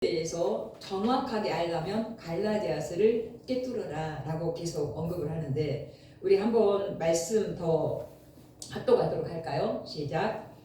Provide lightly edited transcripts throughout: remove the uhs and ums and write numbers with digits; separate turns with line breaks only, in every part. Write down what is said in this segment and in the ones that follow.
대해서 정확하게 알려면 갈라디아서를 꿰뚫어라 라고 계속 언급을 하는데, 우리 한번 말씀 더 합독하도록 할까요? 시작.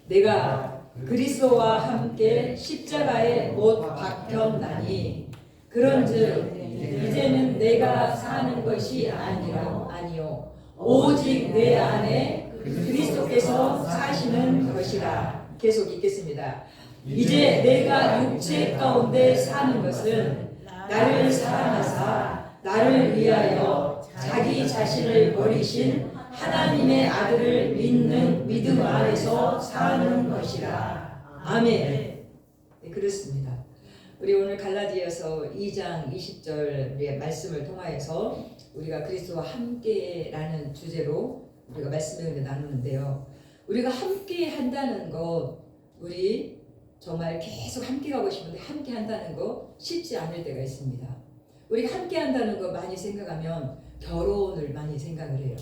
내가 그리스도와 함께 십자가에 못 박혔나니 그런즉 이제는 내가 사는 것이 아니요 오직 내 안에 그리스도께서 사시는 것이라. 계속 읽겠습니다. 이제 내가 육체 가운데 사는 것은 나를 사랑하사 나를 위하여 자기 자신을 버리신 하나님의 아들을 믿는 믿음 안에서 사는 것이라. 아멘. 네, 그렇습니다. 우리 오늘 갈라디아서 2장 20절의 말씀을 통하여서 우리가 그리스도와 함께라는 주제로 우리가 말씀을 나누는데요. 우리가 함께 한다는 것, 우리 정말 계속 함께 가고 싶은데 함께 한다는 거 쉽지 않을 때가 있습니다. 우리가 함께 한다는 거 많이 생각하면 결혼을 많이 생각을 해요.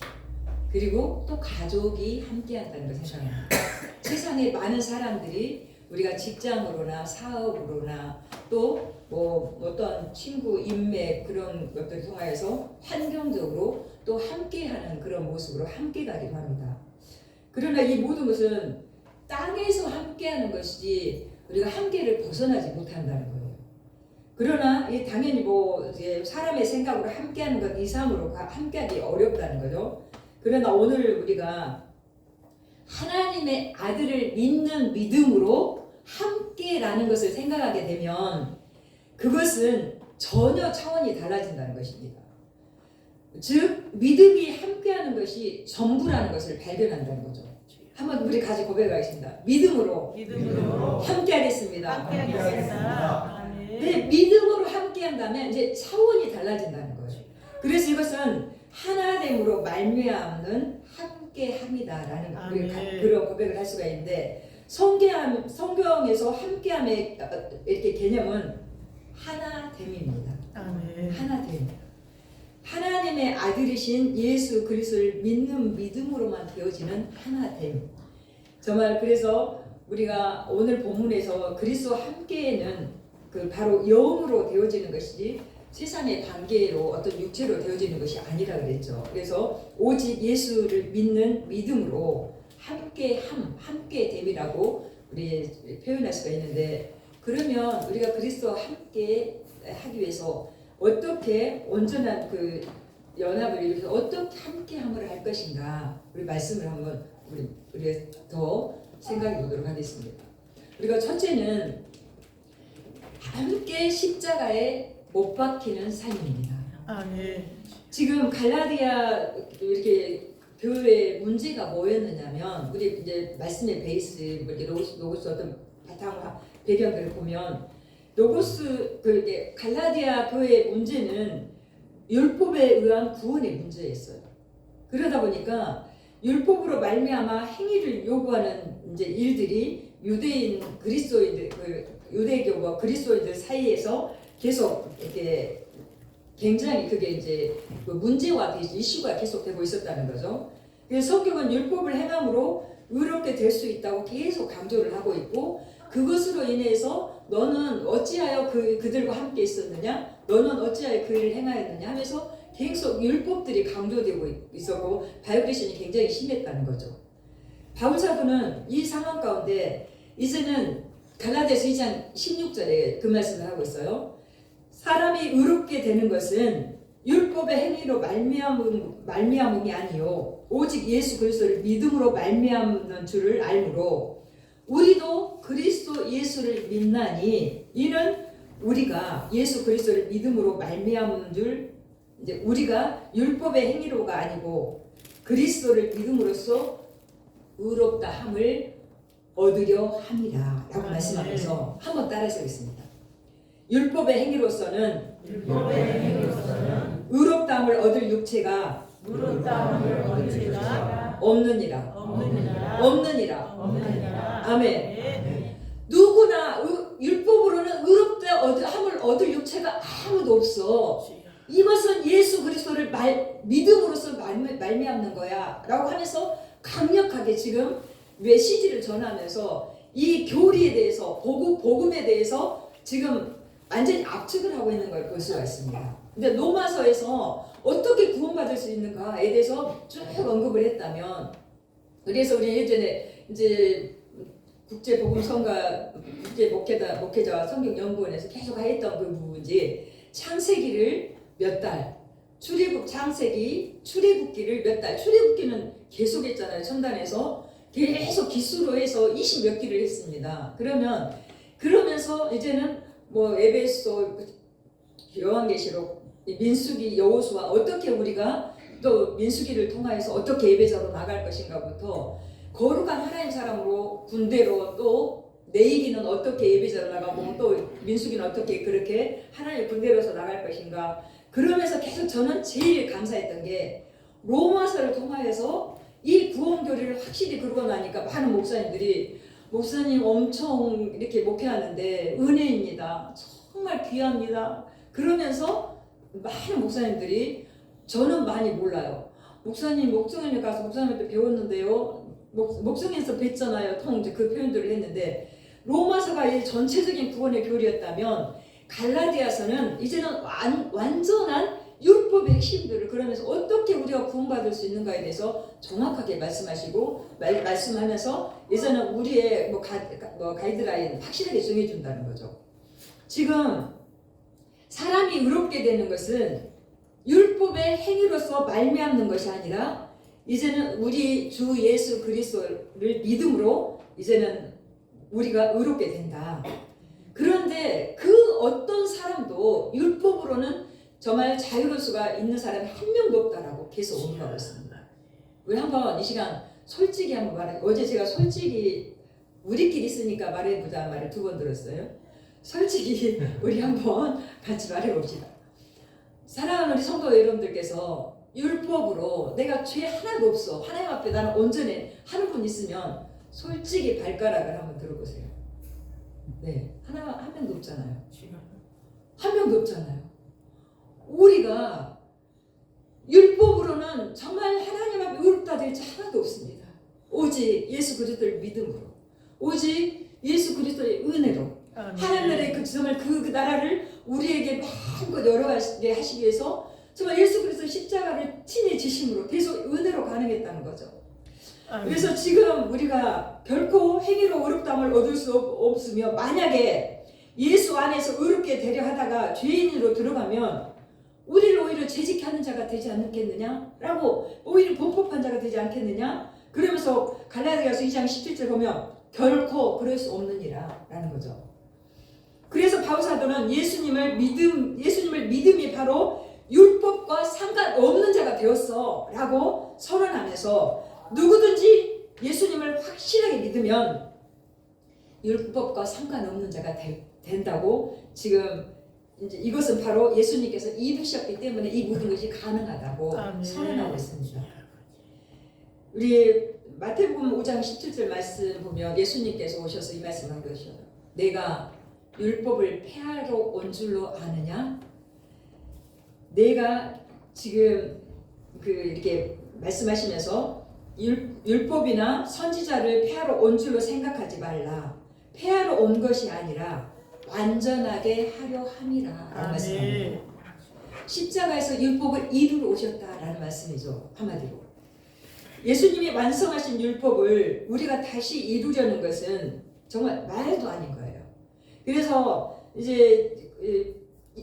그리고 또 가족이 함께 한다는 걸 생각합니다. 세상에 많은 사람들이 우리가 직장으로나 사업으로나 또 뭐 어떤 친구, 인맥 그런 것들을 통하여서 환경적으로 또 함께하는 그런 모습으로 함께 가기도 합니다. 그러나 이 모든 것은 땅에서 함께하는 것이지 우리가 함께를 벗어나지 못한다는 거예요. 그러나 당연히 이제 사람의 생각으로 함께하는 것 이상으로 함께하기 어렵다는 거죠. 그러나 오늘 우리가 하나님의 아들을 믿는 믿음으로 함께라는 것을 생각하게 되면 그것은 전혀 차원이 달라진다는 것입니다. 즉 믿음이 함께하는 것이 전부라는 것을 발견한다는 거죠. 한번 우리 같이 고백하겠습니다. 믿음으로 함께하겠습니다. 네, 믿음으로 함께한다면 이제 차원이 달라진다는 거예요. 그래서 이것은 하나됨으로 말미암는 함께함이다라는 그런 고백을 할 수가 있는데, 성경에서 함께함의 이렇게 개념은 하나됨입니다. 하나됨. 하나님의 아들이신 예수 그리스도를 믿는 믿음으로만 되어지는 하나됨. 정말 그래서 우리가 오늘 본문에서 그리스도와 함께는 그 바로 영으로 되어지는 것이지 세상의 관계로 어떤 육체로 되어지는 것이 아니라 그랬죠. 그래서 오직 예수를 믿는 믿음으로 함께됨이라고 우리 표현할 수가 있는데, 그러면 우리가 그리스도와 함께 하기 위해서 어떻게 온전한 그 연합을 이루어서 어떻게 함께함을 할 것인가, 우리 말씀을 한번 우리 더 생각해 보도록 하겠습니다. 우리가 첫째는 함께 십자가에 못 박히는 삶입니다. 지금 갈라디아 이렇게 교회의 문제가 뭐였느냐면, 우리 이제 말씀의 베이스 이렇게 로고스 어떤 바탕 배경들을 보면 로고스 갈라디아 교회의 문제는 율법에 의한 구원의 문제였어요. 그러다 보니까 율법으로 말미암아 행위를 요구하는 이제 일들이 유대인 그리스도인들 유대교와 그리스도인들 사이에서 계속 이렇게 굉장히 그게 이제 문제와 이슈가 계속되고 있었다는 거죠. 그래서 성경은 율법을 행함으로 의롭게 될 수 있다고 계속 강조를 하고 있고, 그것으로 인해서 너는 어찌하여 그들과 함께 있었느냐, 너는 어찌하여 그 일을 행하였느냐 하면서 계속 율법들이 강조되고 있었고 바이올레이션이 굉장히 심했다는 거죠. 바울 사도는 이 상황 가운데 이제는 갈라디아서 2장 16절에 그 말씀을 하고 있어요. 사람이 의롭게 되는 것은 율법의 행위로 말미암음이 아니요 오직 예수 그리스도를 믿음으로 말미암는 줄을 알므로 우리도 그리스도 예수를 믿나니 이는 우리가 예수 그리스도를 믿음으로 말미암는 줄, 이제 우리가 율법의 행위로가 아니고 그리스도를 믿음으로써 의롭다 함을 얻으려 함이라 라고 말씀하면서 한번 따라서 하겠습니다. 율법의 행위로서는 의롭다함을 얻을 육체가 없느니라. 아멘. 누구나 율법으로는 의롭다함을 얻을 육체가 아무도 없어. 이것은 예수 그리스도를 믿음으로써 말미암는 거야 라고 하면서 강력하게 지금 메시지를 전하면서 이 교리에 대해서 복음에 대해서 지금 완전히 압축을 하고 있는 걸 볼 수가 있습니다. 근데 로마서에서 어떻게 구원받을 수 있는가에 대해서 쭉 언급을 했다면, 그래서 우리 예전에 이제 국제복음성가 국제목회자 성경연구원에서 계속 했던 그 부분이 창세기를 몇 달, 창세기 출애굽기를 몇 달, 출애굽기는 계속 했잖아요. 천단에서 계속 기수로 해서 20몇 기를 했습니다. 그러면서 이제는 뭐 에베소, 요한계시록, 민수기, 여호수아 어떻게 우리가 또 민수기를 통하여서 어떻게 예배자로 나갈 것인가부터 거룩한 하나님 사람으로 군대로 또 내일기는 어떻게 예배자로 나가고 또 민수기는 어떻게 그렇게 하나님 군대로서 나갈 것인가. 그러면서 계속 저는 제일 감사했던 게 로마서를 통하여서 이 구원교리를 확실히 그러고 나니까 많은 목사님들이 목사님 엄청 이렇게 목회하는데 은혜입니다. 정말 귀합니다. 그러면서 많은 목사님들이 저는 많이 몰라요. 목사님 목성에 가서 목사님한테 배웠는데요. 목성에서 뵀잖아요. 이제 그 표현들을 했는데 로마서가 이 전체적인 구원의 교리였다면 갈라디아서는 이제는 완전한 율법의 핵심들을 그러면서 어떻게 우리가 구원받을 수 있는가에 대해서 정확하게 말씀하면서 이제는 우리의 가이드라인 확실하게 정해준다는 거죠. 지금 사람이 의롭게 되는 것은 율법의 행위로서 말미암는 것이 아니라 이제는 우리 주 예수 그리스도를 믿음으로 이제는 우리가 의롭게 된다. 그런데 그 어떤 사람도 율법으로는 정말 자유로울 수가 있는 사람이 한 명도 없다라고 계속 언급하고 있습니다. 우리 한번 이 시간 솔직히 한번 어제 제가 솔직히 우리끼리 있으니까 말해보자 말을 2번 들었어요. 솔직히 우리 한번 같이 말해봅시다. 사랑하는 우리 성도 여러분들께서 율법으로 내가 죄 하나도 없어, 하나님 앞에 나는 온전해 하는 분 있으면 솔직히 발가락을 한번 들어보세요. 네, 한 명도 없잖아요. 한 명도 없잖아요. 우리가 율법으로는 정말 하나님 앞에 의롭다 될지 하나도 없습니다. 오직 예수 그리스도를 믿음으로, 오직 예수 그리스도의 은혜로 하나님 나라의 정말 그 나라를 우리에게 마음껏 열어가게 하시기 위해서 정말 예수 그리스도 십자가를 친히 지심으로 계속 은혜로 가능했다는 거죠. 그래서 지금 우리가 결코 행위로 의롭다함을 얻을 수 없으며 만약에 예수 안에서 의롭게 되려 하다가 죄인으로 들어가면 우리를 오히려 재직케 하는 자가 되지 않겠느냐라고, 오히려 범법한 자가 되지 않겠느냐. 그러면서 갈라디아서 2장 17절 보면 결코 그럴 수 없느니라 라는 거죠. 그래서 바울사도는 예수님을 믿음이 바로 율법과 상관없는 자가 되었어 라고 선언하면서 누구든지 예수님을 확실하게 믿으면 율법과 상관없는 자가 된다고, 지금 이제 이것은 바로 예수님께서 이루셨기 때문에 이 모든 것이 가능하다고 선언하고 있습니다. 우리 마태복음 5장 17절 말씀 보면 예수님께서 오셔서 이 말씀을 하셔요. 내가 율법을 폐하러 온 줄로 아느냐? 내가 지금 이렇게 말씀하시면서 율법이나 선지자를 폐하러 온 줄로 생각하지 말라. 폐하러 온 것이 아니라 완전하게 하려 함이라 라는 말씀입니다. 십자가에서 율법을 이루러 오셨다라는 말씀이죠. 한마디로 예수님이 완성하신 율법을 우리가 다시 이루려는 것은 정말 말도 아닌 거예요. 그래서 이제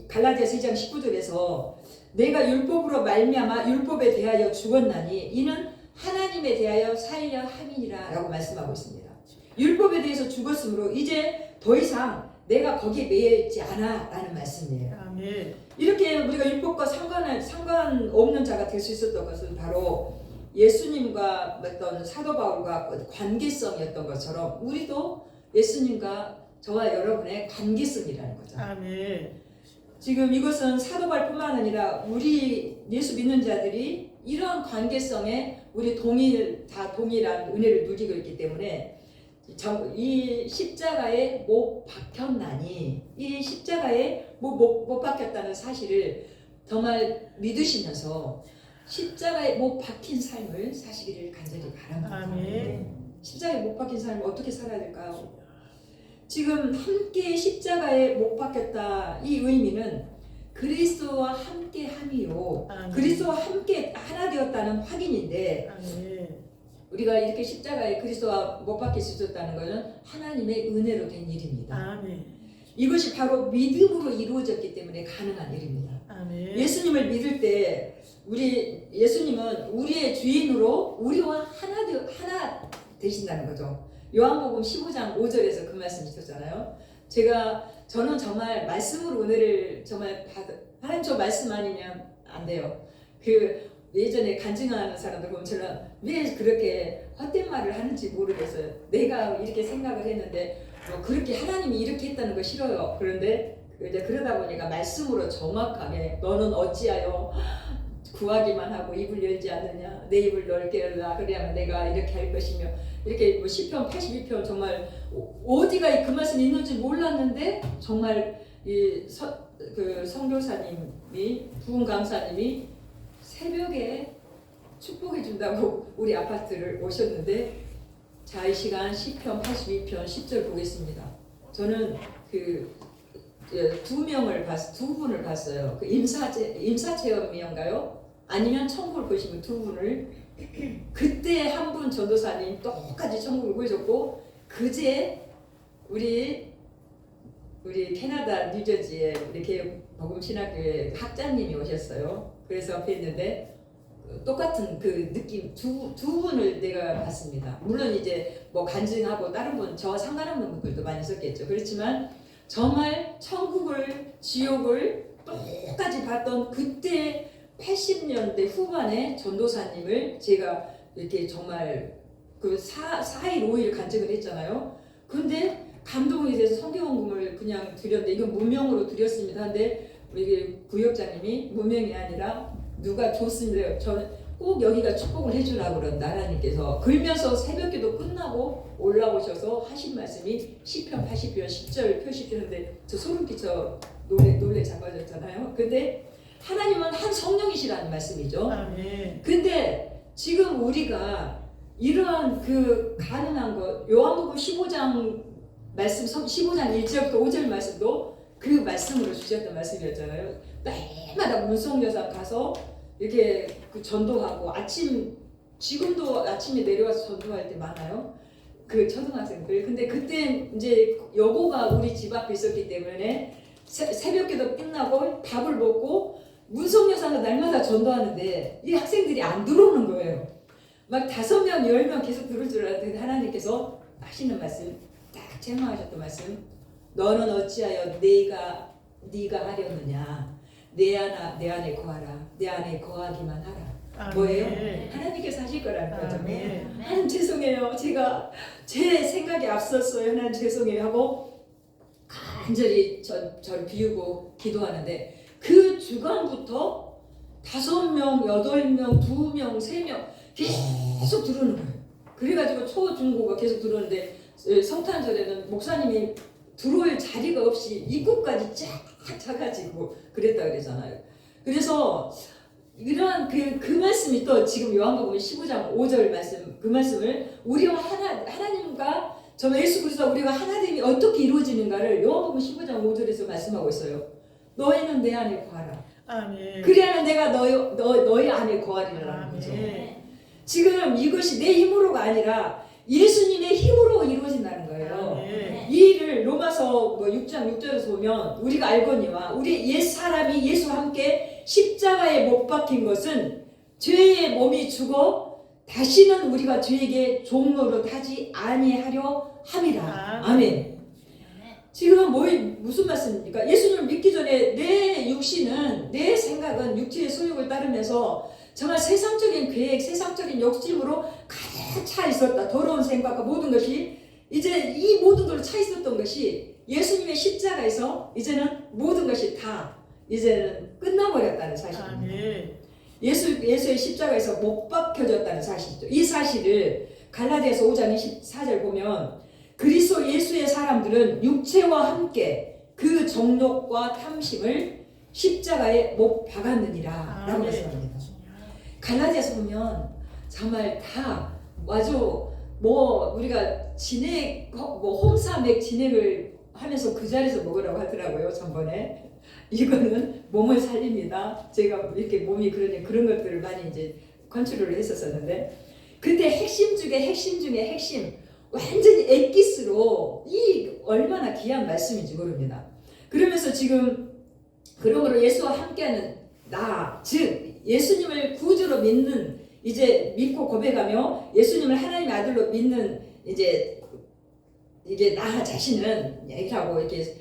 갈라디아서 2장 19절에서 내가 율법으로 말미암아 율법에 대하여 죽었나니 이는 하나님에 대하여 살려 함이니라 라고 말씀하고 있습니다. 율법에 대해서 죽었으므로 이제 더 이상 내가 거기에 매여있지 않아 라는 말씀이에요. 아멘. 이렇게 우리가 율법과 상관없는 자가 될 수 있었던 것은 바로 예수님과 어떤 사도 바울과 관계성이었던 것처럼 우리도 예수님과 저와 여러분의 관계성이라는 거죠. 아멘. 지금 이것은 사도 바울뿐만 아니라 우리 예수 믿는 자들이 이러한 관계성에 우리 동일한 은혜를 누리고 있기 때문에 이 십자가에 못 박혔나니, 이 십자가에 못 박혔다는 사실을 정말 믿으시면서 십자가에 못 박힌 삶을 사시기를 간절히 바랍니다. 아멘. 십자가에 못 박힌 삶을 어떻게 살아야 될까요? 지금 함께 십자가에 못 박혔다. 이 의미는 그리스도와 함께 함이요. 그리스도와 함께 하나 되었다는 확인인데 우리가 이렇게 십자가에 그리스도와 못 박힐 수 있었다는 것은 하나님의 은혜로 된 일입니다. 이것이 바로 믿음으로 이루어졌기 때문에 가능한 일입니다. 예수님을 믿을 때 예수님은 우리의 주인으로 우리와 하나 되신다는 거죠. 요한복음 15장 5절에서 그 말씀 있었잖아요. 저는 정말 말씀으로 은혜를 정말 하나님 저 말씀 아니면 안 돼요. 예전에 간증하는 사람들 보면 저는 왜 그렇게 헛된 말을 하는지 모르겠어요. 내가 이렇게 생각을 했는데 그렇게 하나님이 이렇게 했다는 거 싫어요. 그런데 이제 그러다 보니까 말씀으로 정확하게 너는 어찌하여 구하기만 하고 입을 열지 않느냐, 내 입을 넓게 열라, 그래야만 내가 이렇게 할 것이며, 이렇게 뭐 시편 82편 정말 어디가 그 말씀이 있는지 몰랐는데 정말 그 선교사님이 부흥 강사님이 새벽에 축복해 준다고 우리 아파트를 오셨는데, 자, 이 시간 시편 82편 10절 보겠습니다. 저는 두 분을 봤어요. 그 임사체험이었가요? 아니면 천국을 보시면 두 분을. 그때 한 분 전도사님 똑같이 천국을 보여줬고, 그제 우리 캐나다 뉴저지에 우리 개혁복음신학교에 학자님이 오셨어요. 그래서 뵀는데 똑같은 그 느낌 두 분을 내가 봤습니다. 물론 이제 뭐 간증하고 다른 분 저와 상관없는 분들도 많이 있었겠죠. 그렇지만 정말 천국을 지옥을 똑같이 봤던 그때 80년대 후반의 전도사님을 제가 이렇게 정말 그 4일 5일 간증을 했잖아요. 근데 감동이 돼서 성경원금을 그냥 드렸는데, 이건 무명으로 드렸습니다. 근데 우리 구역장님이 무명이 아니라 누가 줬습니다. 저는 꼭 여기가 축복을 해주라고 그런다, 하나님께서. 그러면서 새벽기도 끝나고 올라오셔서 하신 말씀이 시편 80편 10절 표시되는데 저 소름 끼쳐 놀래 자빠졌잖아요. 근데 하나님은 한 성령이시라는 말씀이죠. 근데 지금 우리가 이러한 그 가능한 것, 요한복음 15장 말씀, 15장 1절부터 5절 말씀도 그 말씀으로 주셨던 말씀이었잖아요. 매일마다 문성여사 가서 이렇게 그 전도하고, 지금도 아침에 내려와서 전도할 때 많아요. 그 초등학생들. 근데 그때 이제 여고가 우리 집 앞에 있었기 때문에 새벽기도 끝나고 밥을 먹고 문성여사가 날마다 전도하는데 이 학생들이 안 들어오는 거예요. 막 5명, 10명 계속 들을 줄 알았는데 하나님께서 하시는 말씀, 딱 제명하셨던 말씀, 너는 어찌하여 네가 하려느냐, 내 안에 거하라, 내 안에 거하기만 하라. 뭐예요? 하나님께서 하실 거라는 거죠. 하나님 죄송해요, 제가 제 생각이 앞섰어요, 하나님 죄송해요 하고 간절히 저를 비우고 기도하는데, 그 주간부터 5명, 8명, 2명, 3명 계속 들어오는 거예요. 그래가지고 초, 중, 고가 계속 들어오는데, 성탄절에는 목사님이 들어올 자리가 없이 입구까지 쫙 차가지고 그랬다 그러잖아요. 그래서 이러한 그 말씀이 또 지금 요한복음 15장 5절 말씀, 그 말씀을 우리와 하나님과 저 예수 그리스도와 우리가 하나됨이 어떻게 이루어지는가를 요한복음 15장 5절에서 말씀하고 있어요. 너희는 내 안에 거하라. 그래야 내가 너희 안에 거하리라는 거죠. 지금 이것이 내 힘으로가 아니라 예수님의 힘으로 이루어진다는 거예요. 이 일을 로마서 6장 6절에서 보면 우리가 알거니와 우리 옛 사람이 예수와 함께 십자가에 못 박힌 것은 죄의 몸이 죽어 다시는 우리가 죄에게 종노릇 하지 아니하려 함이라. 아멘. 지금 무슨 말씀입니까? 예수님을 믿기 전에 내 육신은, 내 생각은 육체의 소욕을 따르면서 정말 세상적인 계획, 세상적인 욕심으로 가득 차 있었다. 더러운 생각과 모든 것이, 이제 이 모든 걸로 차 있었던 것이 예수님의 십자가에서 이제는 모든 것이 다 이제는 끝나버렸다는 사실입니다. 예수의 십자가에서 못 박혀졌다는 사실이죠. 이 사실을 갈라디아서 5장 24절 보면, 그리스도 예수의 사람들은 육체와 함께 그 정욕과 탐심을 십자가에 못 박았느니라 라고 말씀합니다. 갈라디아서 보면 정말 다 아주 뭐 우리가 진액 뭐 홍삼액 진액을 하면서 그 자리에서 먹으라고 하더라고요. 전번에. 이거는 몸을 살립니다. 제가 이렇게 몸이 그러니 그런 것들을 많이 이제 컨트롤을 했었었는데, 근데 핵심 중에 핵심, 완전히 엑기스로 이 얼마나 귀한 말씀인지 모릅니다. 그러면서 지금 그러므로 예수와 함께하는 나, 즉 예수님을 구주로 믿는, 이제 믿고 고백하며 예수님을 하나님의 아들로 믿는 이제 이게 나 자신은 얘기하고 이렇게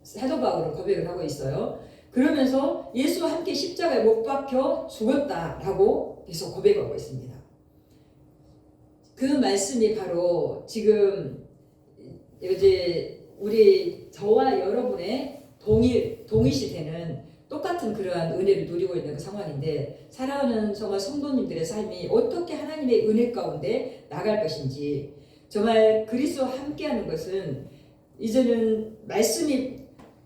사도 바울은 고백을 하고 있어요. 그러면서 예수와 함께 십자가에 못 박혀 죽었다라고 계속 고백하고 있습니다. 그 말씀이 바로 지금 이제 우리 저와 여러분의 동일시되는 똑같은 그러한 은혜를 누리고 있는 그 상황인데, 살아가는 정말 성도님들의 삶이 어떻게 하나님의 은혜 가운데 나갈 것인지, 정말 그리스도와 함께하는 것은 이제는 말씀이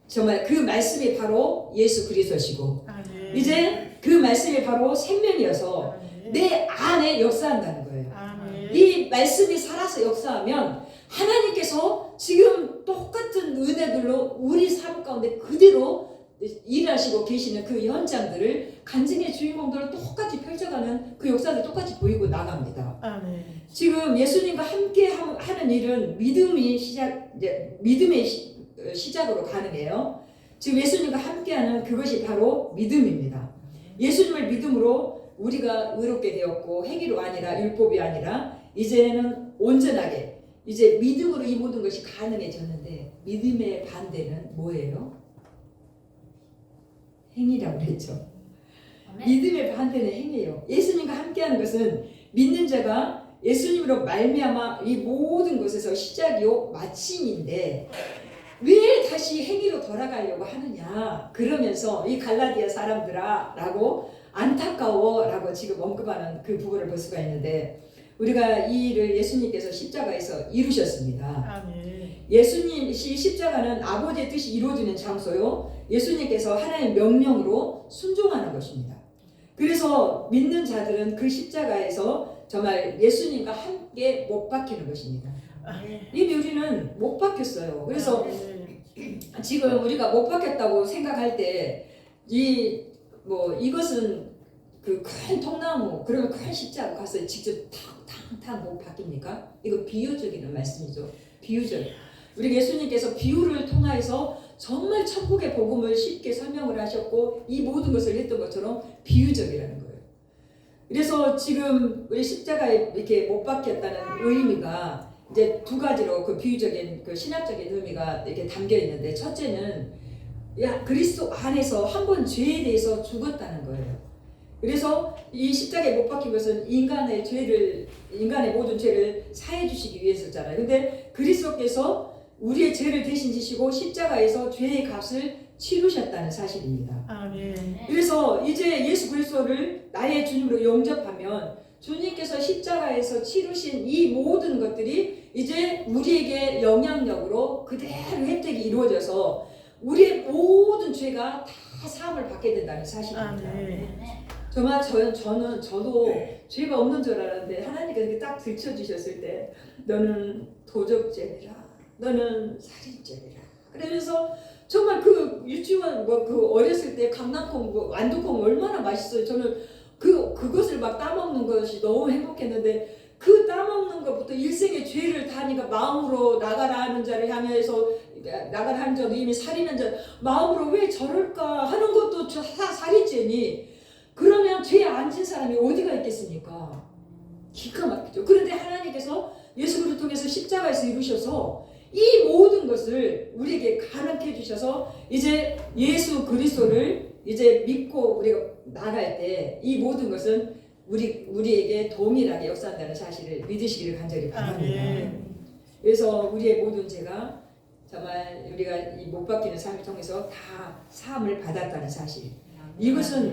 정말 그 말씀이 바로 예수 그리스도시고, 이제 그 말씀이 바로 생명이어서 내 안에 역사한다는 거예요. 이 말씀이 살아서 역사하면 하나님께서 지금 똑같은 은혜들로 우리 삶 가운데 그대로 일하시고 계시는 그 현장들을, 간증의 주인공들을 똑같이 펼쳐가는 그 역사들 똑같이 보이고 나갑니다. 아멘. 지금 예수님과 함께 하는 일은 믿음의 시작으로 가능해요. 지금 예수님과 함께하는 그것이 바로 믿음입니다. 예수님을 믿음으로 우리가 의롭게 되었고, 행위로 아니라 율법이 아니라 이제는 온전하게 이제 믿음으로 이 모든 것이 가능해졌는데, 믿음의 반대는 뭐예요? 행위라고 그랬죠. 믿음의 반대는 행위예요. 예수님과 함께하는 것은 믿는 자가 예수님으로 말미암아 이 모든 것에서 시작이요 마침인데, 왜 다시 행위로 돌아가려고 하느냐, 그러면서 이 갈라디아 사람들아 라고 안타까워 라고 지금 언급하는 그 부분을 볼 수가 있는데, 우리가 이 일을 예수님께서 십자가에서 이루셨습니다. 예수님 십자가는 아버지의 뜻이 이루어지는 장소요, 예수님께서 하나님의 명령으로 순종하는 것입니다. 그래서 믿는 자들은 그 십자가에서 정말 예수님과 함께 못 박히는 것입니다. 이미 우리는 못 박혔어요. 그래서 지금 우리가 못 박혔다고 생각할 때 이것은 그 큰 통나무, 그러면 큰 십자가 가서 직접 탕탕탕 못 박힙니까? 이거 비유적인 말씀이죠. 비유적. 우리 예수님께서 비유를 통해서 정말 천국의 복음을 쉽게 설명을 하셨고, 이 모든 것을 했던 것처럼 비유적이라는 거예요. 그래서 지금 우리 십자가에 이렇게 못 박혔다는 의미가 이제 두 가지로 그 비유적인 그 신학적인 의미가 이렇게 담겨 있는데, 첫째는 그리스도 안에서 한 번 죄에 대해서 죽었다는 거예요. 그래서 이 십자가에 못 박힌 것은 인간의 모든 죄를 사해 주시기 위해서잖아요. 근데 그리스도께서 우리의 죄를 대신 지시고 십자가에서 죄의 값을 치르셨다는 사실입니다. 아멘. 그래서 이제 예수 그리스도를 나의 주님으로 영접하면 주님께서 십자가에서 치르신 이 모든 것들이 이제 우리에게 영향력으로 그대로 혜택이 이루어져서 우리의 모든 죄가 다 사함을 받게 된다는 사실입니다. 아멘. 정말 저도 죄가 없는 줄 알았는데, 하나님께서 딱 들춰주셨을 때 너는 도적죄라, 너는 살인죄라, 그러면서 정말 그 유치원 그 어렸을 때 강낭콩 완두콩 얼마나 맛있어요. 저는 그것을 막 따먹는 것이 너무 행복했는데, 그 따먹는 것부터 일생의 죄를 다니까 마음으로 나가라 하는 자를 향해서 나가라 하는 자도 이미 살인한 자, 마음으로 왜 저럴까 하는 것도 살인죄니, 그러면 죄에 안 진 사람이 어디가 있겠습니까? 기가 막히죠. 그런데 하나님께서 예수 그리스도를 통해서 십자가에서 이루셔서 이 모든 것을 우리에게 가능케 해주셔서 이제 예수 그리스도를 이제 믿고 우리가 나갈 때 이 모든 것은 우리에게 동일하게 역사한다는 사실을 믿으시기를 간절히 바랍니다. 그래서 우리의 모든 죄가 정말 우리가 이 못 박히는 삶을 통해서 다 사함을 받았다는 사실. 이것은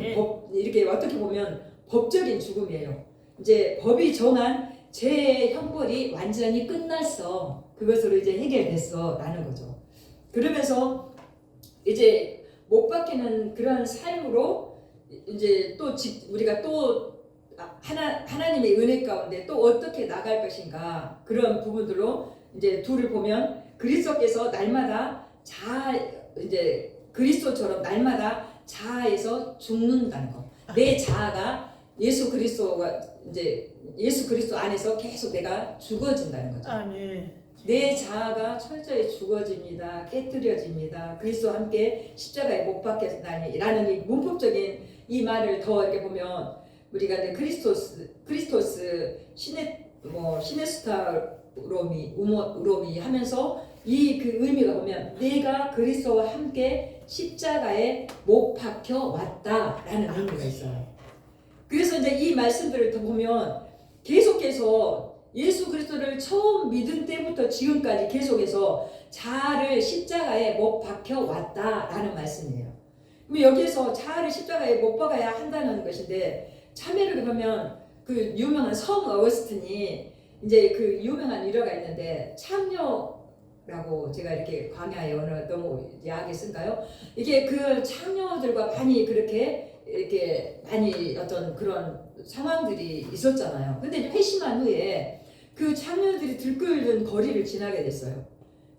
이렇게 어떻게 보면 법적인 죽음이에요. 이제 법이 정한 죄의 형벌이 완전히 끝났어. 그것으로 이제 해결됐어 라는 거죠. 그러면서 이제 못 박히는 그런 삶으로 이제 또 우리가 또 하나님의 은혜 가운데 또 어떻게 나갈 것인가 그런 부분들로 이제 둘을 보면 그리스도께서 날마다 이제 그리스도처럼 날마다 자아에서 죽는다는 거. 내 자아가 예수 그리스도가 이제 예수 그리스도 안에서 계속 내가 죽어진다는 거죠. 내 자아가 철저히 죽어집니다. 깨뜨려집니다. 그리스도와 함께 십자가에 못 박혔다니라는 이 문법적인 이 말을 더 이렇게 보면 우리가 이제 크리스토스 시네스타로미 하면서 이 그 의미가 보면 내가 그리스도와 함께 십자가에 못 박혀 왔다라는 의미가 있어요. 그래서 이제 이 말씀들을 더 보면 계속해서 예수 그리스도를 처음 믿은 때부터 지금까지 계속해서 자아를 십자가에 못 박혀 왔다라는 말씀이에요. 그럼 여기에서 자아를 십자가에 못 박아야 한다는 것인데 참회를 보면 그 유명한 성 어거스틴이 이제 그 유명한 일화가 있는데 창녀라고 제가 이렇게 광야의 언어 너무 야하게 쓴가요? 이게 그 창녀들과 많이 그렇게 이렇게 많이 어떤 그런 상황들이 있었잖아요. 근데 이제 회심한 후에 그 창녀들이 들끓는 거리를 지나게 됐어요.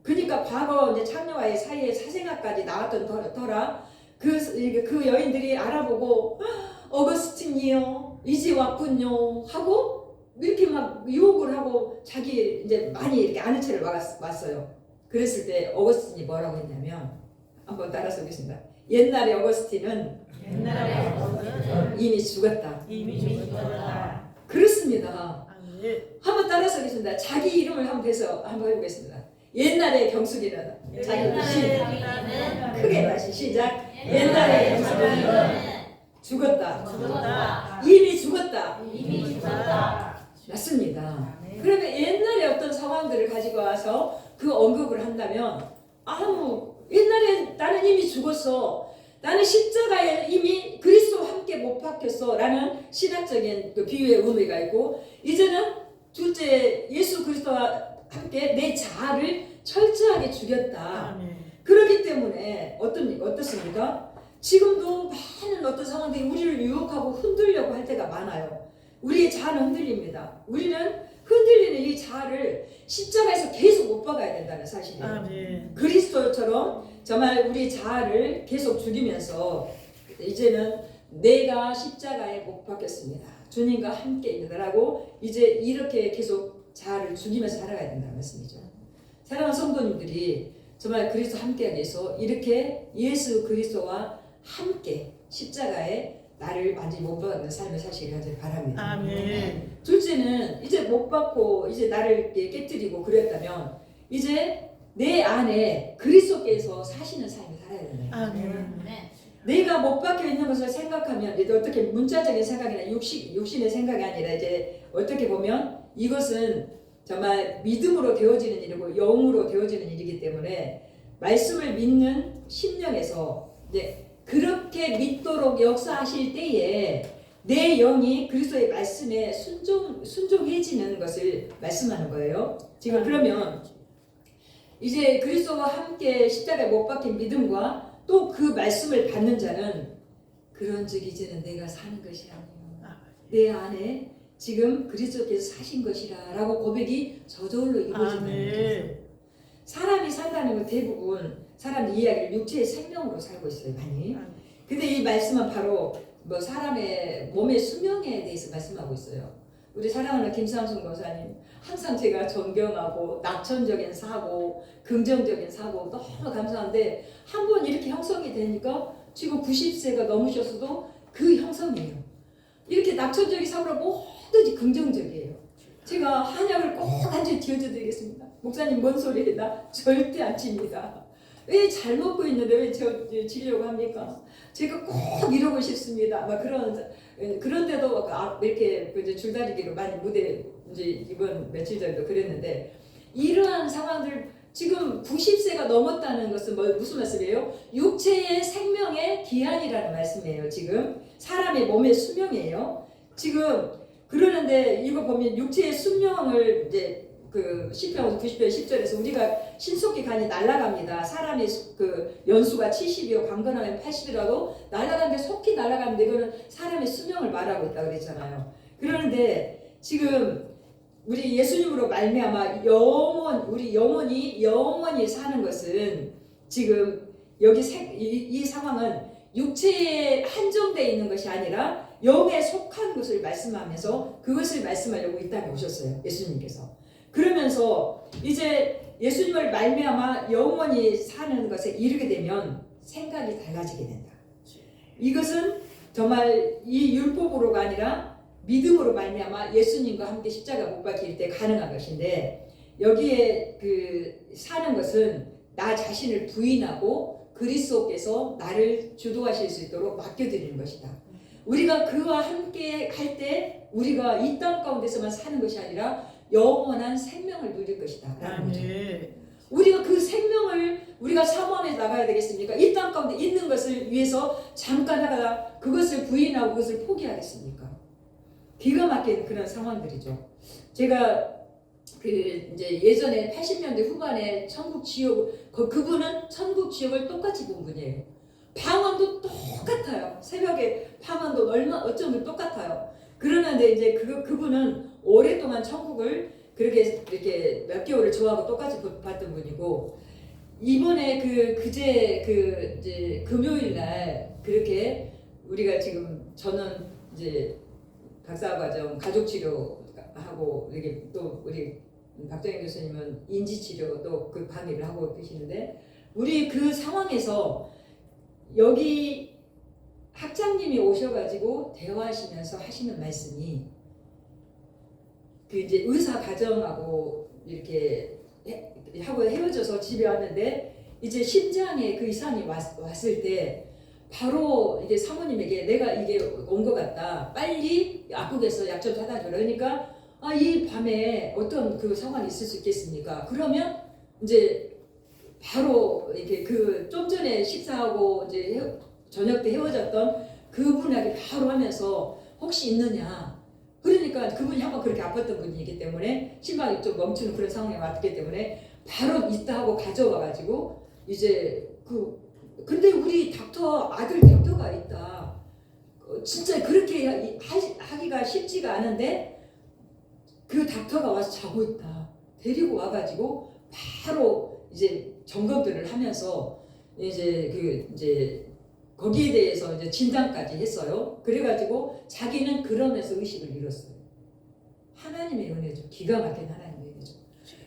그러니까 과거 이제 창녀와의 사이에 사생아까지 나왔던 터라 그 여인들이 알아보고 어거스틴이요 이제 왔군요 하고 이렇게 막 유혹을 하고 자기 이제 많이 이렇게 아는 체를 왔어요. 그랬을 때 어거스틴이 뭐라고 했냐면 한번 따라서 보겠습니다. 옛날에 어거스틴은 이미 죽었다. 그렇습니다. 한번 따라서 하겠습니다. 자기 이름을 한번 대서 한번 해보겠습니다. 옛날에 경숙이는 자기 크게 다시 시작. 옛날에 경숙이는 죽었다. 이미 죽었다. 맞습니다. 그러면 옛날에 어떤 상황들을 가지고 와서 그 언급을 한다면 옛날에 나는 이미 죽었어. 나는 십자가에 이미 그리스도와 함께 못 박혔어 라는 신학적인 그 비유의 의미가 있고 이제는 둘째 예수 그리스도와 함께 내 자아를 철저하게 죽였다. 그렇기 때문에 어떻습니까? 지금도 많은 어떤 상황들이 우리를 유혹하고 흔들려고 할 때가 많아요. 우리의 자아는 흔들립니다. 우리는 흔들리는 이 자아를 십자가에서 계속 못 박아야 된다는 사실이에요. 그리스도처럼 정말 우리 자아를 계속 죽이면서 이제는 내가 십자가에 못 박혔습니다. 주님과 함께 있느라고 이제 이렇게 계속 자아를 죽이면서 살아가야 된다는 말씀이죠. 사랑하는 성도님들이 정말 그리스도 함께하기 위해서 이렇게 예수 그리스도와 함께 십자가에 나를 완전히 못 박는 삶을 사시길 바랍니다.
아멘.
둘째는 이제 못 박고 이제 나를 깨뜨리고 그랬다면 이제 내 안에 그리스도께서 사시는 삶을 살아야 된다.
아멘.
내가 못 박혀 있는 것을 생각하면 이제 어떻게 문자적인 생각이나 육신의 생각이 아니라 이제 어떻게 보면 이것은 정말 믿음으로 되어지는 일이고 영으로 되어지는 일이기 때문에 말씀을 믿는 심령에서 이제 그렇게 믿도록 역사하실 때에 내 영이 그리스도의 말씀에 순종해지는 것을 말씀하는 거예요. 지금 그러면 이제 그리스도와 함께 십자가에 못 박힌 믿음과 또 그 말씀을 받는 자는 그런즉 이제는 내가 사는 것이 아니요 내 안에 지금 그리스도께서 사신 것이라 라고 고백이 저절로 이루어진다는 거죠. 사람이 산다는 건 대부분 사람 이야기를 육체의 생명으로 살고 있어요, 많이. 근데 이 말씀은 바로 사람의 몸의 수명에 대해서 말씀하고 있어요. 우리 사랑하는 김상순 권사님, 항상 제가 존경하고 낙천적인 사고, 긍정적인 사고 너무 감사한데 한 번 이렇게 형성이 되니까 지금 90세가 넘으셨어도 그 형성이에요. 이렇게 낙천적인 사고로 뭐든지 긍정적이에요. 제가 한약을 꼭 한 줄 지어드리겠습니다. 목사님 뭔 소리해? 나 절대 안 칩니다. 왜 잘 먹고 있는데 왜 저 지려고 합니까? 제가 꼭 이러고 싶습니다. 막 그런데도 이렇게 이제 줄다리기로 많이 무대 이제 이번 며칠 전에도 그랬는데 이러한 상황들 지금 90세가 넘었다는 것은 무슨 말씀이에요? 육체의 생명의 기한이라는 말씀이에요. 지금 사람의 몸의 수명이에요. 지금 그러는데 이거 보면 육체의 수명을 이제 그 시편 90편 10절에서 우리가 신속히 간이 날아갑니다. 사람의 그 연수가 70이요 강건하면 80이라도 날아가는데 속히 날아가는데 이거는 사람의 수명을 말하고 있다 그랬잖아요. 그러는데 지금 우리 예수님으로 말미암아 우리 영원히 사는 것은 지금 여기 이 상황은 육체에 한정되어 있는 것이 아니라 영에 속한 것을 말씀하면서 그것을 말씀하려고 이 땅에 오셨어요. 예수님께서. 그러면서 이제 예수님을 말미암아 영원히 사는 것에 이르게 되면 생각이 달라지게 된다. 이것은 정말 이 율법으로가 아니라 믿음으로 말미암아 예수님과 함께 십자가 못 박힐 때 가능한 것인데, 여기에 그 사는 것은 나 자신을 부인하고 그리스도께서 나를 주도하실 수 있도록 맡겨드리는 것이다. 우리가 그와 함께 할 때 우리가 이 땅 가운데서만 사는 것이 아니라 영원한 생명을 누릴 것이다 라는 거죠. 우리가 그 생명을 우리가 사모하며 나가야 되겠습니까? 이 땅 가운데 있는 것을 위해서 잠깐 하다가 그것을 부인하고 그것을 포기하겠습니까? 기가 막힌 그런 상황들이죠. 제가 그 이제 예전에 80년대 후반에 천국 지옥, 그분은 천국 지옥을 똑같이 본 분이에요. 방언도 똑같아요. 새벽에 방언도 어쩌면 똑같아요. 그러는데 이제 그분은 오랫동안 천국을 그렇게 이렇게 몇 개월을 저하고 똑같이 봤던 분이고, 이번에 이제 금요일 날 그렇게 우리가 지금 저는 이제 박사과정 가족치료하고 이렇게 또 우리 박정희 교수님은 인지치료 또 그 강의를 하고 계시는데, 우리 그 상황에서 여기 학장님이 오셔가지고 대화하시면서 하시는 말씀이 그 이제 의사 가정하고 이렇게 하고 헤어져서 집에 왔는데 이제 심장에 그 이상이 왔을 때 바로 이게 사모님에게 내가 이게 온 것 같다. 빨리 약국에서 약 좀 사다 줘라. 그러니까 이 밤에 어떤 그 상황이 있을 수 있겠습니까? 그러면 이제 바로 이렇게 그 좀 전에 식사하고 이제 저녁 때 헤어졌던 그분에게 바로 하면서 혹시 있느냐. 그러니까 그분이 한번 그렇게 아팠던 분이기 때문에 심장이 좀 멈추는 그런 상황에 왔기 때문에 바로 있다 하고 가져와가지고 이제 근데 우리 아들 닥터가 있다. 진짜 그렇게 하기가 쉽지가 않은데 그 닥터가 와서 자고 있다. 데리고 와가지고 바로 이제 점검들을 하면서 이제 거기에 대해서 이제 진단까지 했어요. 그래가지고 자기는 그러면서 의식을 잃었어요. 하나님의 은혜죠. 기가 막힌 하나님의 은혜죠.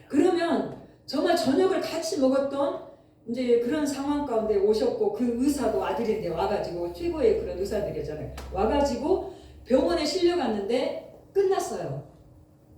그러면 정말 저녁을 같이 먹었던 이제 그런 상황 가운데 오셨고, 그 의사도 아들인데 와가지고 최고의 그런 의사들이잖아요. 와가지고 병원에 실려갔는데 끝났어요.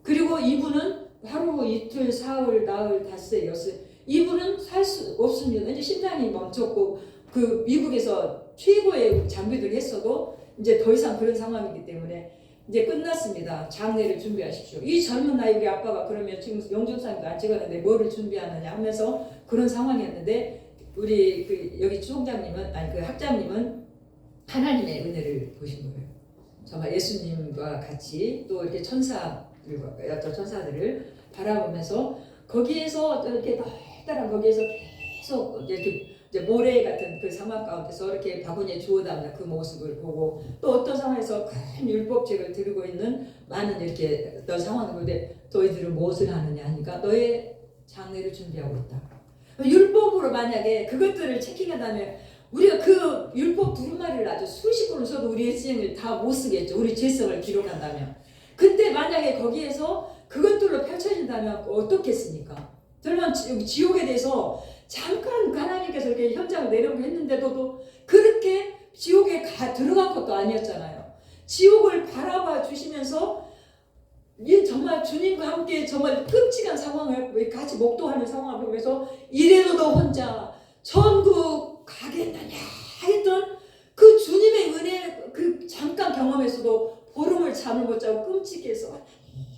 그리고 이분은 하루 이틀 사흘 나흘 닷새 엿새 이분은 살 수 없습니다. 이제 심장이 멈췄고 그 미국에서 최고의 장비들 했어도 이제 더 이상 그런 상황이기 때문에 이제 끝났습니다. 장례를 준비하십시오. 이 젊은 나이 우리 아빠가 그러면 지금 영준상도 안 찍었는데 뭐를 준비하느냐 하면서 그런 상황이었는데, 우리 여기 총장님은 그 학장님은 하나님의 은혜를 보신 거예요. 정말 예수님과 같이 또 이렇게 천사들을 바라보면서 거기에서 이렇게 넓다란 거기에서 계속 이렇게 이제 모래 같은 그 사막 가운데서 이렇게 바구니에 주워 담는 그 모습을 보고, 또 어떤 상황에서 큰 율법책을 들고 있는 많은 이렇게 어떤 상황을 보는데 너희들은 무엇을 하느냐 하니까 너의 장례를 준비하고 있다. 율법으로 만약에 그것들을 체킹한다면 우리가 그 율법 두루마리를 아주 수십 권을 써도 우리의 인생을 다 못 쓰겠죠. 우리 죄성을 기록한다면. 근데 만약에 거기에서 그것들로 펼쳐진다면 어떻겠습니까? 그러면 지옥에 대해서 잠깐 하나님께서 이렇게 현장을 내려오게 했는데도 그렇게 지옥에 들어간 것도 아니었잖아요. 지옥을 바라봐 주시면서 정말 주님과 함께 정말 끔찍한 상황을 같이 목도하는 상황을 보면서 이래도 너 혼자 천국 가겠느냐 했던 그 주님의 은혜, 그 잠깐 경험에서도 보름을 잠을 못 자고 끔찍해서,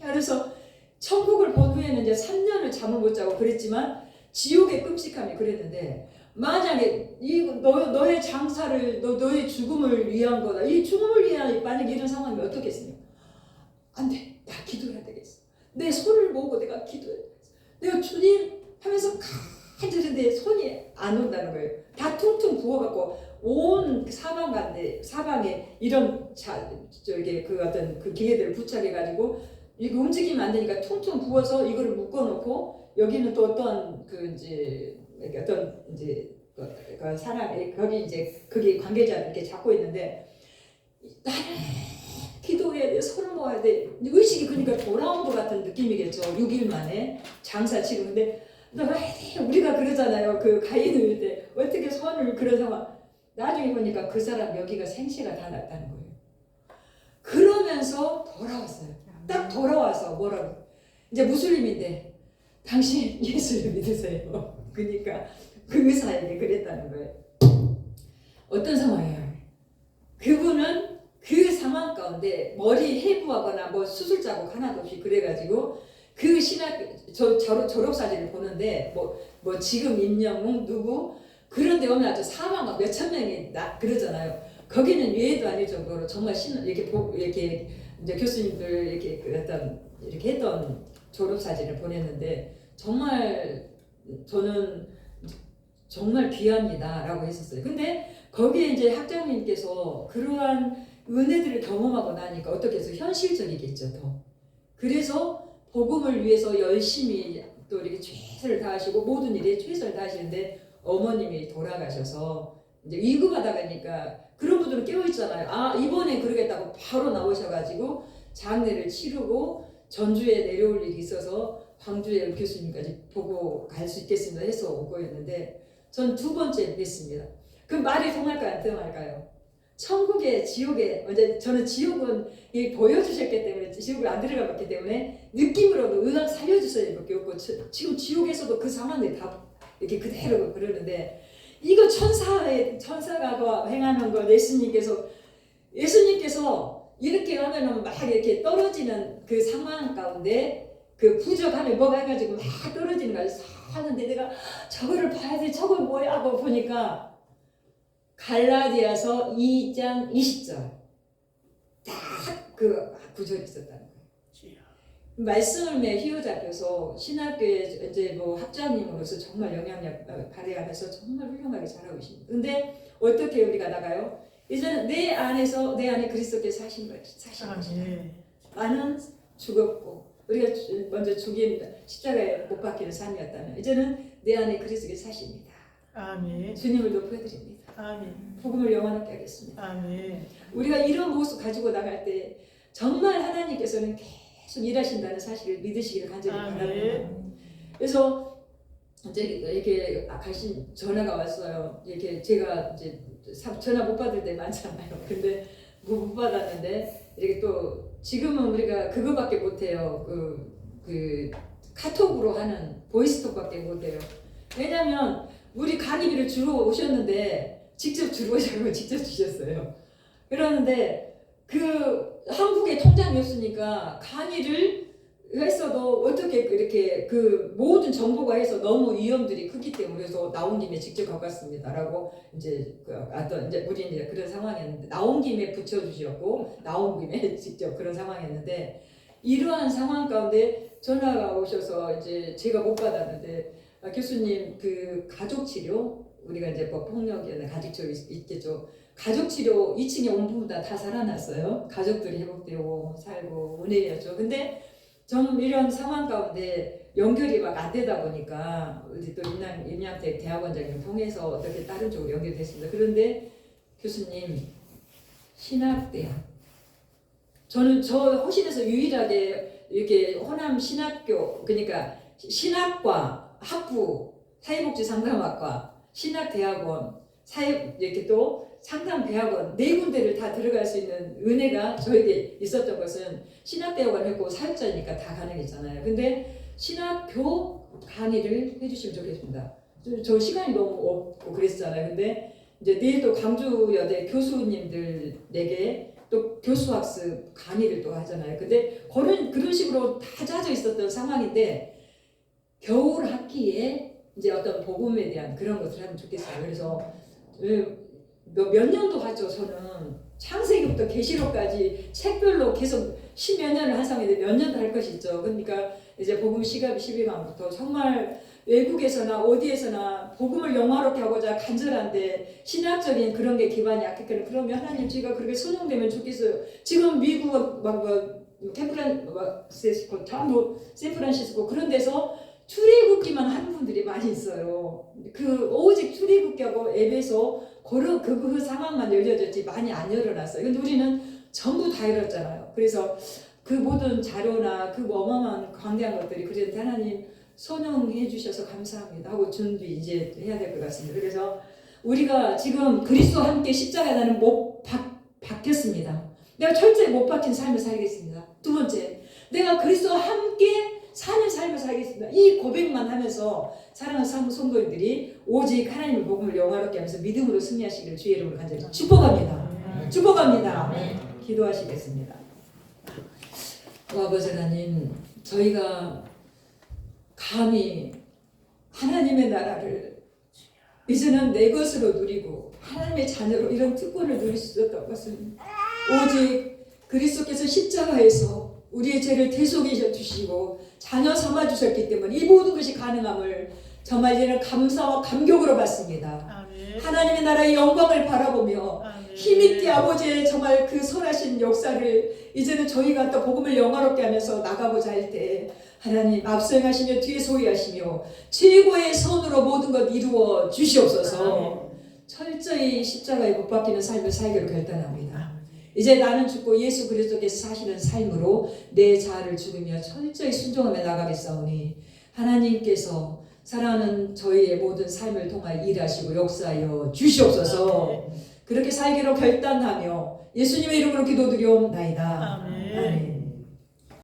그래서 천국을 본 후에는 이제 3년을 잠을 못 자고 그랬지만 지옥의 끔찍함이 그랬는데, 만약에 너의 장사를 너의 죽음을 위한 거다. 이 죽음을 위한 만약 이런 상황이면 어떻겠습니까? 안 돼. 나 기도해야 되겠어. 내 손을 모으고 내가 기도해야 되겠어. 내가 주님 하면서 간절한데 손이 안 온다는 거예요. 다 퉁퉁 부어갖고 온 사방에 이런 저기 그 어떤 그 기계들을 부착해가지고 이거 움직이면 안 되니까 퉁퉁 부어서 이거를 묶어놓고 여기는 또 어떤 그 이제 어떤 이제 그 사람 거기 이제 거기 관계자들 이렇게 잡고 있는데 나는 기도해야 돼, 손을 모아야 돼. 의식이 그러니까 돌아온 것 같은 느낌이겠죠. 6일 만에 장사 치고. 근데 우리가 그러잖아요. 그 가인을 때 어떻게 손을 그런 상황. 나중에 보니까 그 사람 여기가 생시가 다 났다는 거예요. 그러면서 돌아왔어요. 딱 돌아와서 뭐라고. 이제 무슬림인데 당신 예수를 믿으세요. 그러니까 그 의사에게 그랬다는 거예요. 어떤 상황이에요? 그분은 그 상황 가운데 머리 해부하거나 뭐 수술 자국 하나도 없이 그래가지고 그 신학 졸업 사진을 보는데 뭐 지금 임영웅 누구 그런데 오면 아주 사망가 몇천 명이 그러잖아요. 거기는 예외도 아닐 정도로 정말 이렇게 이제 교수님들 이렇게 했던 졸업 사진을 보냈는데 정말 저는 정말 귀합니다라고 했었어요. 근데 거기에 이제 학장님께서 그러한 은혜들을 경험하고 나니까 어떻게 해서 현실적이겠죠, 더. 그래서 복음을 위해서 열심히 또 이렇게 최선을 다하시고 모든 일에 최선을 다하시는데 어머님이 돌아가셔서 이제 위급하다 보니까 그런 분들은 깨어있잖아요. 아, 이번에 그러겠다고 바로 나오셔가지고 장례를 치르고 전주에 내려올 일이 있어서 광주에 교수님까지 보고 갈 수 있겠습니다 해서 온 거였는데 전 두 번째 뵀습니다. 그 말이 통할까요? 안 통할까요? 천국에 지옥에 먼저 저는 지옥은 보여주셨기 때문에 지옥을 안 들어가 봤기 때문에 느낌으로도 의학 살려주셔야 밖에 없고 지금 지옥에서도 그 상황들이 다 이렇게 그대로 그러는데 이거 천사가 행하는 거 예수님께서 이렇게 하면은 막 이렇게 떨어지는 그 상황 가운데 그 부적하면 뭐가 해가지고 막 떨어지는 거야. 하는데 내가 저거를 봐야 돼. 저걸 뭐야 하고 보니까 갈라디아서 2장 20절 딱 그 구절이 있었다는 거예요. 말씀에 휘어잡혀서 신학교에 이제 뭐 학장님으로서 정말 영향력 발휘하면서 정말 훌륭하게 잘하고 계십니다. 근데 어떻게 우리가 나가요? 이제는 내 안에 그리스도께서 사신 것이다. 나는 죽었고 우리가 먼저 죽임 십자가에 못 박히는 삶이었다면 이제는 내 안에 그리스도께서 사십니다.
아멘.
주님을 높여드립니다.
아멘.
복음을 영원하게 하겠습니다.
아멘.
우리가 이런 모습 가지고 나갈 때 정말 하나님께서는 계속 일하신다는 사실을 믿으시기를 간절히 바랍니다. 그래서 이제 이렇게 전화가 왔어요. 이렇게 제가 이제 전화 못 받을 때 많잖아요. 근데 못 받았는데 이렇게 또 지금은 우리가 그거밖에 못해요. 그 카톡으로 하는 보이스톡밖에 못해요. 왜냐면 우리 강의비를 주러 오셨는데 직접 주셔서 직접 주셨어요. 그러는데 그 한국에 통장이 없으니까 강의를 했어도 어떻게 이렇게 그 모든 정보가 해서 너무 위험들이 크기 때문에 그래서 나온 김에 직접 갖고 왔습니다라고 이제 이제 우리 이제 그런 상황이었는데 나온 김에 붙여주셨고 나온 김에 직접 그런 상황이었는데 이러한 상황 가운데 전화가 오셔서 이제 제가 못 받았는데 교수님 그 가족 치료 우리가 이제 뭐 폭력이나 가족 치료 있겠죠. 가족 치료 2층에 온 분들 다 살아났어요. 가족들이 회복되고 살고 은혜였죠. 근데 좀 이런 상황 가운데 연결이 막 안 되다 보니까 우리 또 임양택 대학원장님 통해서 어떻게 다른 쪽으로 연결됐습니다. 그런데 교수님 신학대학 저는 저 호신에서 유일하게 이렇게 호남 신학교 그러니까 신학과 학부 사회복지상담학과 신학대학원 이렇게 또 상담대학원 4군데를 다 들어갈 수 있는 은혜가 저에게 있었던 것은 신학대학원 했고 사역자니까 다 가능했잖아요. 근데 신학교 강의를 해주시면 좋겠습니다. 저 시간이 너무 없고 그랬잖아요. 근데 이제 내일 또 광주여대 교수님들에게 또 교수학습 강의를 또 하잖아요. 근데 그런 식으로 다 짜져 있었던 상황인데 겨울 학기에 이제 어떤 복음에 대한 그런 것을 하면 좋겠어요. 그래서 몇 년도 하죠. 저는 창세기부터 계시록까지 책별로 계속 10몇 년을 한 상황인데 몇 년도 할 것이 있죠. 그러니까 이제 복음 시갑 12강부터 정말 외국에서나 어디에서나 복음을 영화롭게 하고자 간절한데 신학적인 그런 게 기반이 약했거든요. 그러면 하나님 제가 그렇게 선용되면 좋겠어요. 지금 미국 샌프란시스코 그런 데서 출애굽기만 하는 분들이 많이 있어요. 그 오직 출애굽기하고 앱에서 그 상황만 열려졌지 많이 안 열어놨어요. 근데 우리는 전부 다 열었잖아요. 그래서 그 모든 자료나 그 어마어마한 광대한 것들이 그래도 하나님 선용해 주셔서 감사합니다 하고 준비 이제 해야 될 것 같습니다. 그래서 우리가 지금 그리스도와 함께 십자가에 나는 못 박혔습니다. 내가 철저히 못 박힌 삶을 살겠습니다. 두 번째, 내가 그리스도와 함께 사는 삶을 살겠습니다. 이 고백만 하면서 사랑하는 성도님들이 오직 하나님의 복음을 영화롭게 하면서 믿음으로 승리하시기를 주의 이름으로 간절히 축복합니다. 축복합니다. 기도하시겠습니다. 아버지 하나님, 저희가 감히 하나님의 나라를 이제는 내 것으로 누리고 하나님의 자녀로 이런 특권을 누릴 수 있었던 것은 오직 그리스도께서 십자가에서 우리의 죄를 대속해 주시고 자녀 삼아 주셨기 때문에 이 모든 것이 가능함을 정말 이제는 감사와 감격으로 받습니다. 아멘. 하나님의 나라의 영광을 바라보며 아멘. 힘있게 아버지의 정말 그 선하신 역사를 이제는 저희가 또 복음을 영화롭게 하면서 나가고자 할 때 하나님 앞서 행하시며 뒤에 소위하시며 최고의 선으로 모든 것 이루어 주시옵소서. 아멘. 철저히 십자가에 못 박히는 삶을 살기로 결단합니다. 이제 나는 죽고 예수 그리스도께서 사시는 삶으로 내 자아를 죽이며 철저히 순종하며 나가겠사오니 하나님께서 사랑하는 저희의 모든 삶을 통하여 일하시고 역사하여 주시옵소서. 그렇게 살기로 결단하며 예수님의 이름으로 기도드리옵나이다. 아멘. 아멘.